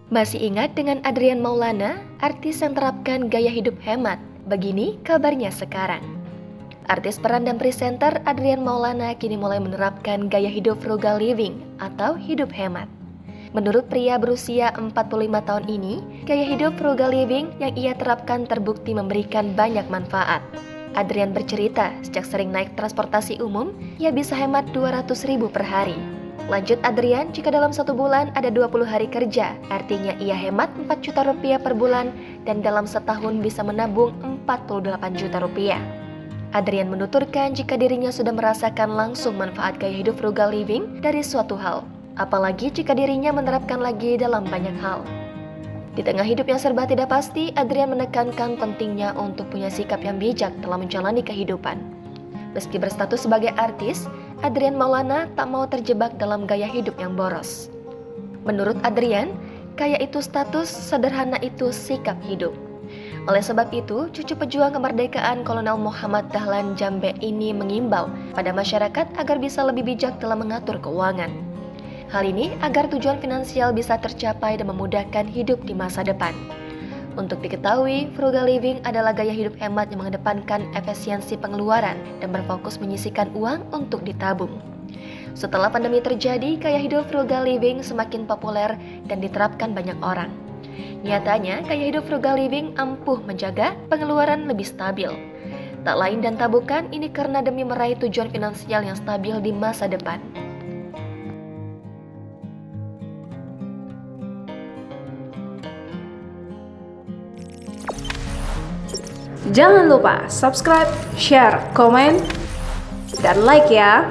Masih ingat dengan Adrian Maulana, artis yang terapkan gaya hidup hemat? Begini kabarnya sekarang. Artis peran dan presenter Adrian Maulana kini mulai menerapkan gaya hidup frugal living atau hidup hemat. Menurut pria berusia 45 tahun ini, gaya hidup frugal living yang ia terapkan terbukti memberikan banyak manfaat. Adrian bercerita, sejak sering naik transportasi umum, ia bisa hemat 200.000 per hari. Lanjut Adrian, jika dalam 1 bulan ada 20 hari kerja, artinya ia hemat 4 juta rupiah per bulan dan dalam setahun bisa menabung 48 juta rupiah. Adrian menuturkan jika dirinya sudah merasakan langsung manfaat gaya hidup frugal living dari suatu hal, apalagi jika dirinya menerapkan lagi dalam banyak hal. Di tengah hidup yang serba tidak pasti, Adrian menekankan pentingnya untuk punya sikap yang bijak dalam menjalani kehidupan. Meski berstatus sebagai artis, Adrian Maulana tak mau terjebak dalam gaya hidup yang boros. Menurut Adrian, kaya itu status, sederhana itu sikap hidup. Oleh sebab itu, cucu pejuang kemerdekaan Kolonel Muhammad Dahlan Jambe ini mengimbau pada masyarakat agar bisa lebih bijak dalam mengatur keuangan. Hal ini agar tujuan finansial bisa tercapai dan memudahkan hidup di masa depan. Untuk diketahui, frugal living adalah gaya hidup hemat yang mengedepankan efisiensi pengeluaran dan berfokus menyisihkan uang untuk ditabung. Setelah pandemi terjadi, gaya hidup frugal living semakin populer dan diterapkan banyak orang. Nyatanya, gaya hidup frugal living ampuh menjaga pengeluaran lebih stabil. Tak lain dan tak bukan, ini karena demi meraih tujuan finansial yang stabil di masa depan. Jangan lupa subscribe, share, komen, dan like ya.